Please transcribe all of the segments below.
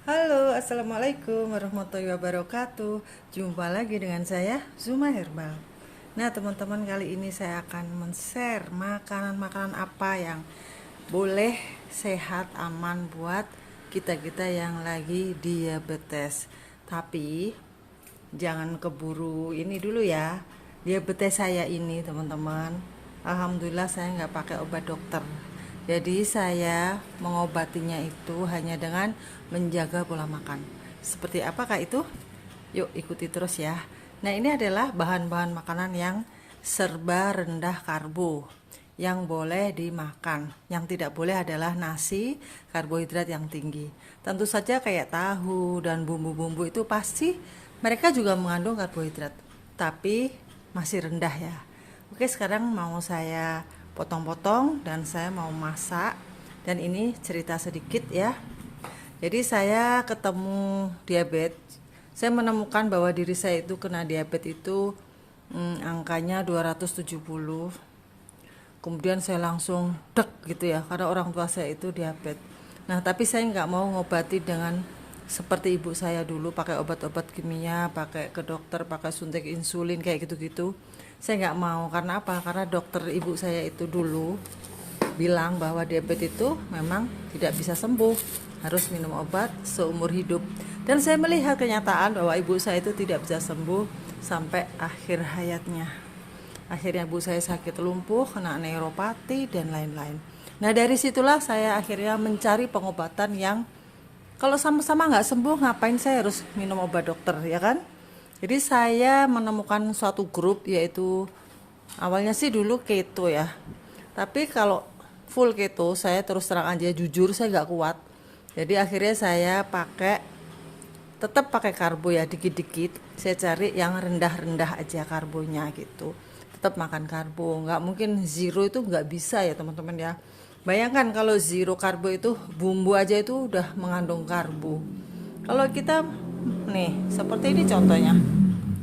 Halo, assalamualaikum warahmatullahi wabarakatuh. Jumpa lagi dengan saya, Zuma Herbal. Nah, teman-teman, kali ini saya akan men-share makanan-makanan apa yang boleh sehat, aman buat kita-kita yang lagi diabetes. Tapi jangan keburu ini dulu ya. Diabetes saya ini, teman-teman, alhamdulillah saya nggak pakai obat dokter. Jadi saya mengobatinya itu hanya dengan menjaga pola makan. Seperti apakah itu? Yuk ikuti terus ya. Nah, ini adalah bahan-bahan makanan yang serba rendah karbo yang boleh dimakan. Yang tidak boleh adalah nasi, karbohidrat yang tinggi. Tentu saja kayak tahu dan bumbu-bumbu itu pasti mereka juga mengandung karbohidrat, tapi masih rendah ya. Oke, sekarang mau saya potong-potong dan saya mau masak. Dan ini cerita sedikit ya. Jadi saya ketemu diabetes. Saya menemukan bahwa diri saya itu kena diabetes itu angkanya 270. Kemudian saya langsung dek gitu ya, karena orang tua saya itu diabetes. Nah, tapi saya nggak mau ngobati dengan seperti ibu saya dulu, pakai obat-obat kimia, pakai ke dokter, pakai suntik insulin kayak gitu-gitu. Saya nggak mau. Karena apa? Karena dokter ibu saya itu dulu bilang bahwa diabetes itu memang tidak bisa sembuh, harus minum obat seumur hidup. Dan saya melihat kenyataan bahwa ibu saya itu tidak bisa sembuh sampai akhir hayatnya. Akhirnya ibu saya sakit lumpuh, kena neuropati dan lain-lain. Nah, dari situlah saya akhirnya mencari pengobatan yang kalau sama-sama nggak sembuh, ngapain saya harus minum obat dokter, ya kan? Jadi saya menemukan suatu grup, yaitu awalnya sih dulu keto ya. Tapi kalau full keto, saya terus terang aja jujur saya nggak kuat. Jadi akhirnya saya tetap pakai karbo ya, dikit-dikit. Saya cari yang rendah-rendah aja karbonya gitu. Tetap makan karbo, nggak mungkin zero, itu nggak bisa ya teman-teman ya. Bayangkan kalau zero karbo itu bumbu aja itu udah mengandung karbo. Kalau kita nih seperti ini contohnya,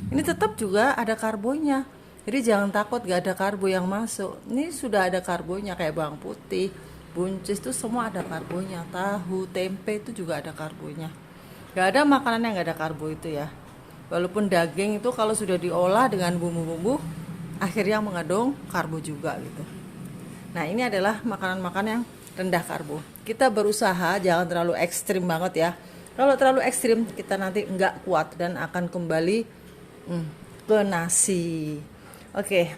ini tetap juga ada karbonya. Jadi jangan takut gak ada karbo yang masuk. Ini sudah ada karbonya, kayak bawang putih, buncis itu semua ada karbonya. Tahu, tempe itu juga ada karbonya. Gak ada makanan yang gak ada karbo itu ya. Walaupun daging itu kalau sudah diolah dengan bumbu-bumbu, akhirnya mengandung karbo juga gitu. Nah, ini adalah makanan-makanan yang rendah karbo. Kita berusaha jangan terlalu ekstrim banget ya. Kalau terlalu ekstrim kita nanti nggak kuat dan akan kembali ke nasi. Oke,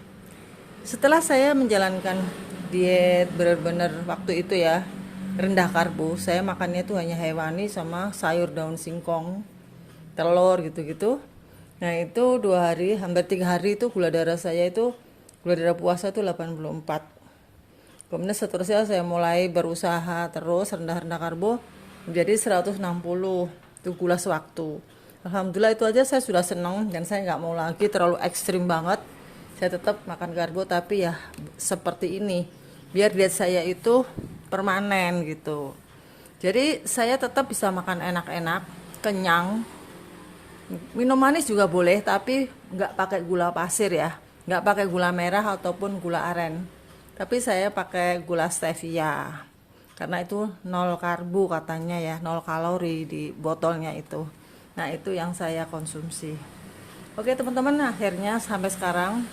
setelah saya menjalankan diet benar-benar waktu itu ya, rendah karbo, saya makannya itu hanya hewani sama sayur daun singkong, telur gitu-gitu. Nah, itu 2 hari, hampir 3 hari itu gula darah puasa itu 84. Kemudian seterusnya saya mulai berusaha terus rendah-rendah karbo menjadi 160, itu gula sewaktu. Alhamdulillah itu aja saya sudah senang dan saya nggak mau lagi terlalu ekstrim banget. Saya tetap makan karbo tapi ya seperti ini, biar diet saya itu permanen gitu. Jadi saya tetap bisa makan enak-enak, kenyang. Minum manis juga boleh tapi nggak pakai gula pasir ya, nggak pakai gula merah ataupun gula aren. Tapi saya pakai gula stevia karena itu 0 karbo katanya ya, 0 kalori di botolnya itu. Nah, itu yang saya konsumsi. Oke teman-teman, akhirnya sampai sekarang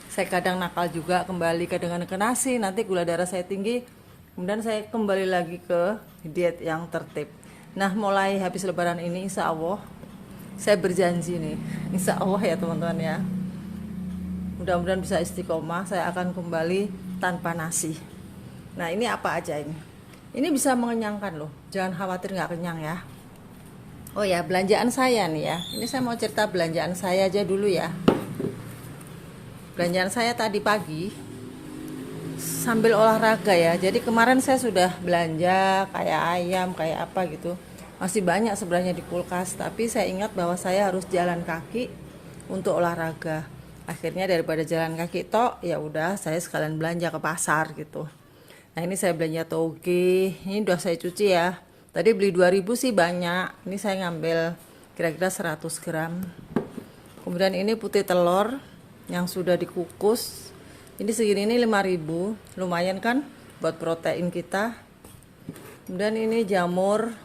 saya kadang nakal juga, kembali dengan ke nasi, nanti gula darah saya tinggi, kemudian saya kembali lagi ke diet yang tertib. Nah, mulai habis lebaran ini insya Allah saya berjanji nih, insya Allah ya teman-teman ya, mudah-mudahan bisa istiqomah, saya akan kembali tanpa nasi. Nah, ini apa aja ini? Ini bisa mengenyangkan loh, jangan khawatir nggak kenyang ya. Oh ya, belanjaan saya nih ya. Ini saya mau cerita belanjaan saya aja dulu ya. Belanjaan saya tadi pagi sambil olahraga ya. Jadi kemarin saya sudah belanja kayak ayam, kayak apa gitu. Masih banyak sebenarnya di kulkas, tapi saya ingat bahwa saya harus jalan kaki untuk olahraga. Akhirnya daripada jalan kaki tok, ya udah saya sekalian belanja ke pasar gitu. Nah, ini saya belanja toge. Ini udah saya cuci ya. Tadi beli 2000 sih banyak. Ini saya ngambil kira-kira 100 gram. Kemudian ini putih telur yang sudah dikukus. Ini segini ini 5000. Lumayan kan buat protein kita. Kemudian ini jamur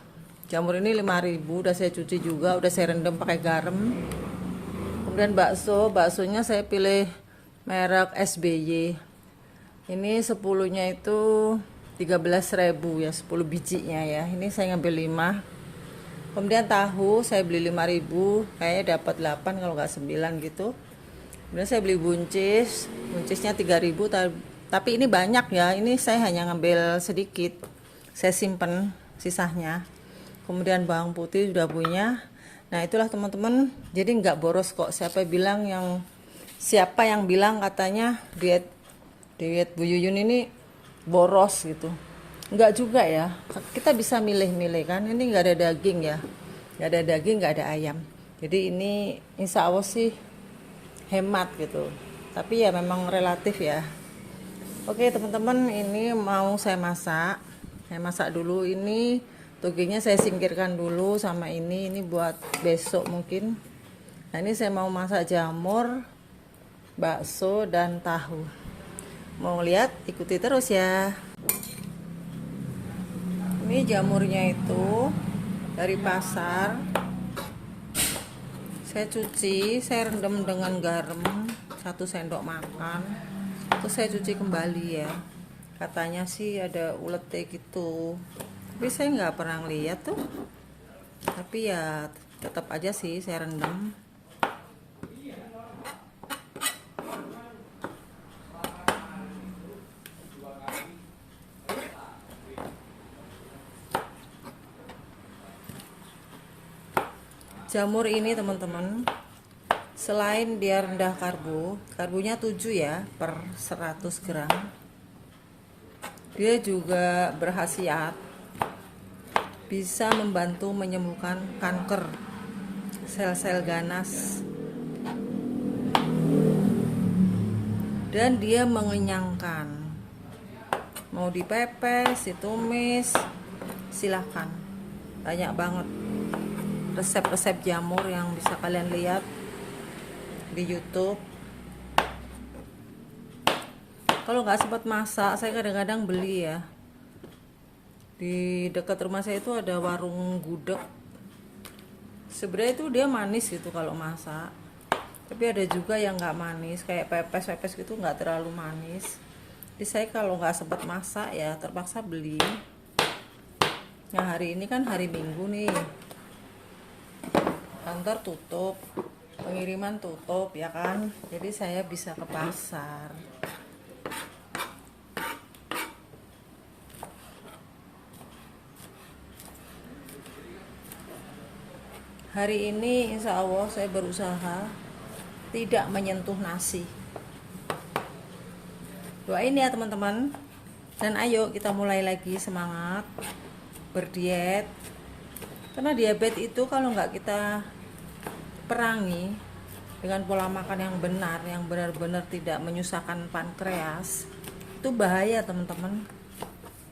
Jamur ini 5.000, udah saya cuci juga, udah saya rendam pakai garam. Kemudian baksonya saya pilih merek SBY. Ini 10-nya itu 13.000 ya, 10 bijinya ya. Ini saya ngambil 5. Kemudian tahu saya beli 5.000, kayaknya dapat 8 kalau nggak 9 gitu. Kemudian saya beli buncisnya 3.000, tapi ini banyak ya. Ini saya hanya ngambil sedikit, saya simpen sisanya. Kemudian bawang putih sudah punya. Nah itulah teman-teman, jadi nggak boros kok. Siapa yang bilang katanya diet Bu Yuyun ini boros gitu. Nggak juga ya, kita bisa milih-milih kan. Ini nggak ada daging ya, nggak ada daging, nggak ada ayam. Jadi ini insya Allah sih hemat gitu, tapi ya memang relatif ya. Oke teman-teman, ini mau saya masak dulu. Ini toginya saya singkirkan dulu sama ini buat besok mungkin. Nah ini saya mau masak jamur, bakso, dan tahu. Mau lihat, ikuti terus ya. Ini jamurnya itu dari pasar, saya cuci, saya rendam dengan garam 1 sendok makan, terus saya cuci kembali ya. Katanya sih ada uletnya gitu, tapi saya nggak pernah lihat tuh. Tapi ya tetap aja sih saya rendam. Jamur ini teman-teman, selain dia rendah karbonya 7 ya per 100 gram, dia juga berkhasiat bisa membantu menyembuhkan kanker sel-sel ganas, dan dia mengenyangkan. Mau dipepes, ditumis, silahkan. Banyak banget resep-resep jamur yang bisa kalian lihat di YouTube. Kalau nggak sempat masak, saya kadang-kadang beli ya. Di dekat rumah saya itu ada warung gudeg. Sebenarnya itu dia manis gitu kalau masak, tapi ada juga yang nggak manis, kayak pepes gitu, nggak terlalu manis. Jadi saya kalau nggak sempat masak ya terpaksa beli. Nah hari ini kan hari Minggu nih, kantor tutup, pengiriman tutup ya kan, jadi saya bisa ke pasar. Hari ini insya Allah saya berusaha tidak menyentuh nasi. Doain ya teman-teman, dan ayo kita mulai lagi, semangat berdiet. Karena diabetes itu kalau nggak kita perangi dengan pola makan yang benar, yang benar-benar tidak menyusahkan pankreas, itu bahaya teman-teman.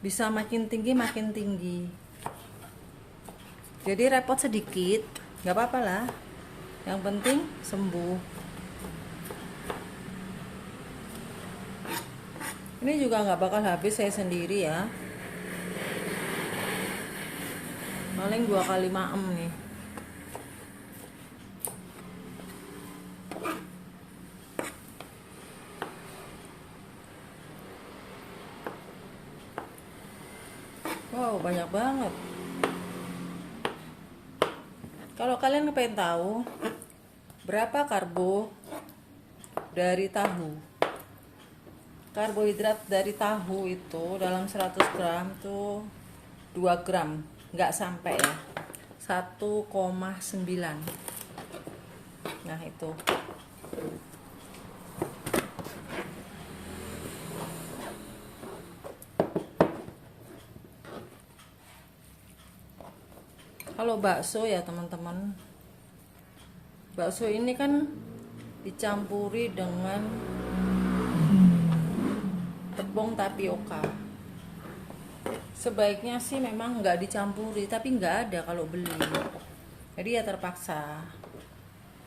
Bisa makin tinggi. Jadi repot sedikit, nggak apa-apa lah. Yang penting sembuh. Ini juga nggak bakal habis saya sendiri ya. Paling 2 kali maem nih. Wow, banyak banget. Kalau kalian pengen tahu berapa karbo dari tahu, karbohidrat dari tahu itu dalam 100 gram tuh 2 gram, nggak sampai ya, 1,9. Nah itu kalau bakso ya teman-teman, bakso ini kan dicampuri dengan tepung tapioka. Sebaiknya sih memang nggak dicampuri, tapi nggak ada kalau beli, jadi ya terpaksa.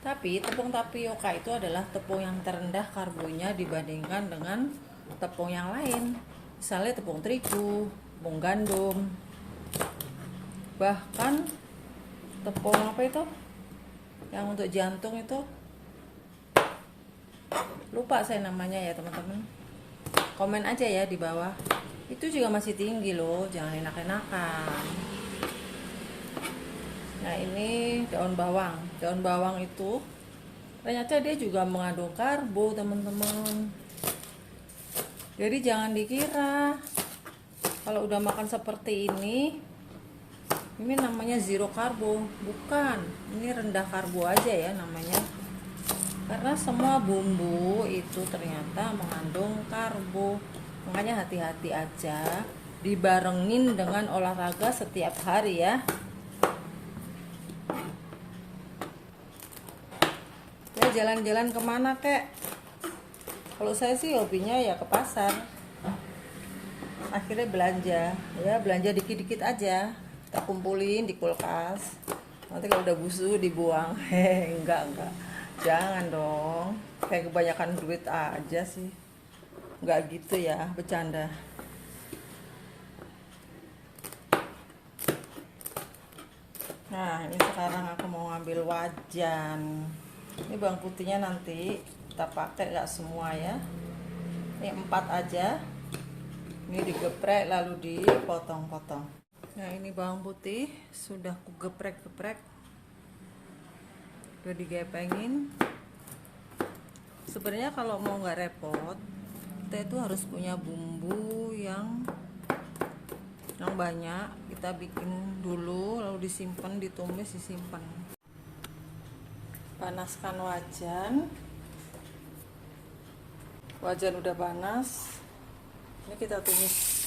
Tapi tepung tapioka itu adalah tepung yang terendah karbonya dibandingkan dengan tepung yang lain, misalnya tepung terigu, tepung gandum. Bahkan tepung apa itu yang untuk jantung itu, lupa saya namanya ya teman-teman, komen aja ya di bawah. Itu juga masih tinggi loh, jangan enak-enakan. Nah ini daun bawang itu ternyata dia juga mengandung karbo teman-teman. Jadi jangan dikira kalau udah makan seperti ini namanya zero karbo, bukan. Ini rendah karbo aja ya namanya, karena semua bumbu itu ternyata mengandung karbo. Makanya hati-hati aja dibarengin dengan olahraga setiap hari ya. Ya jalan-jalan kemana kek? Kalau saya sih hobinya ya ke pasar, akhirnya belanja dikit-dikit aja, kita kumpulin di kulkas, nanti kalau udah busuk dibuang. Enggak, jangan dong, kayak kebanyakan duit aja sih. Enggak gitu ya, bercanda. Nah ini sekarang aku mau ngambil wajan. Ini bawang putihnya nanti kita pakai gak semua ya, ini 4 aja. Ini digeprek lalu dipotong-potong. Nah ini bawang putih sudah ku geprek-geprek, udah digepengin. Sebenarnya kalau mau nggak repot, kita itu harus punya bumbu yang banyak. Kita bikin dulu lalu disimpan, ditumis, disimpan. Panaskan wajan udah panas, ini kita tumis.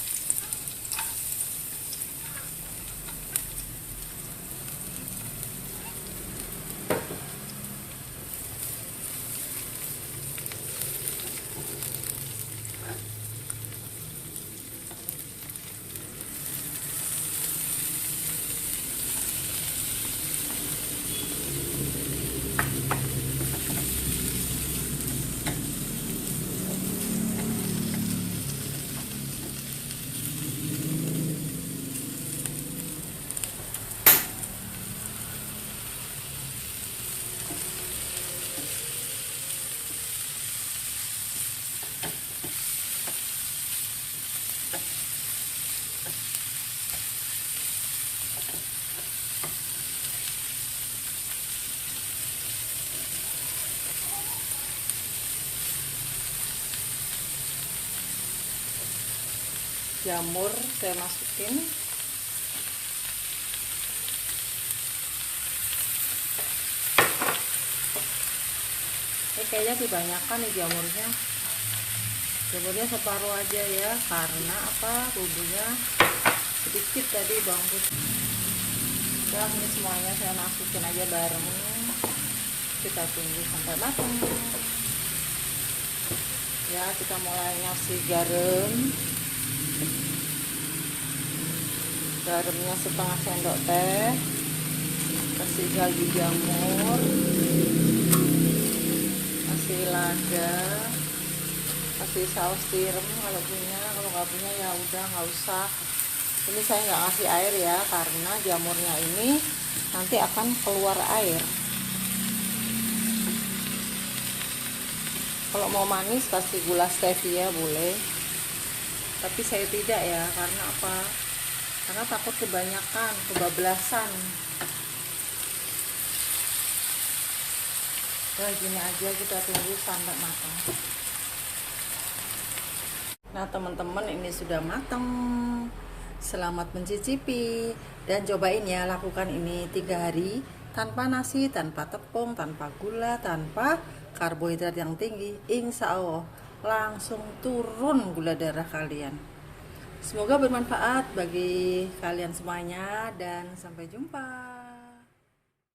Jamur saya masukin. Ini kayaknya kebanyakan nih jamurnya. Jamurnya separuh aja ya, karena apa, bumbunya sedikit tadi bawang putih. Ya ini semuanya saya masukin aja bareng. Kita tunggu sampai matang. Ya kita mulai ngasih garamnya setengah sendok teh, kasih galbi jamur, kasih lada, kasih saus tiram kalau punya. Kalau nggak punya ya udah nggak usah. Ini saya nggak kasih air ya, karena jamurnya ini nanti akan keluar air. Kalau mau manis kasih gula stevia boleh, tapi saya tidak ya. Karena apa? Karena takut kebanyakan, kebablasan. Nah gini aja, kita tunggu sampai matang. Nah teman-teman, ini sudah matang. Selamat mencicipi dan cobain ya, lakukan ini 3 hari tanpa nasi, tanpa tepung, tanpa gula, tanpa karbohidrat yang tinggi. Insya Allah langsung turun gula darah kalian. Semoga bermanfaat bagi kalian semuanya dan sampai jumpa.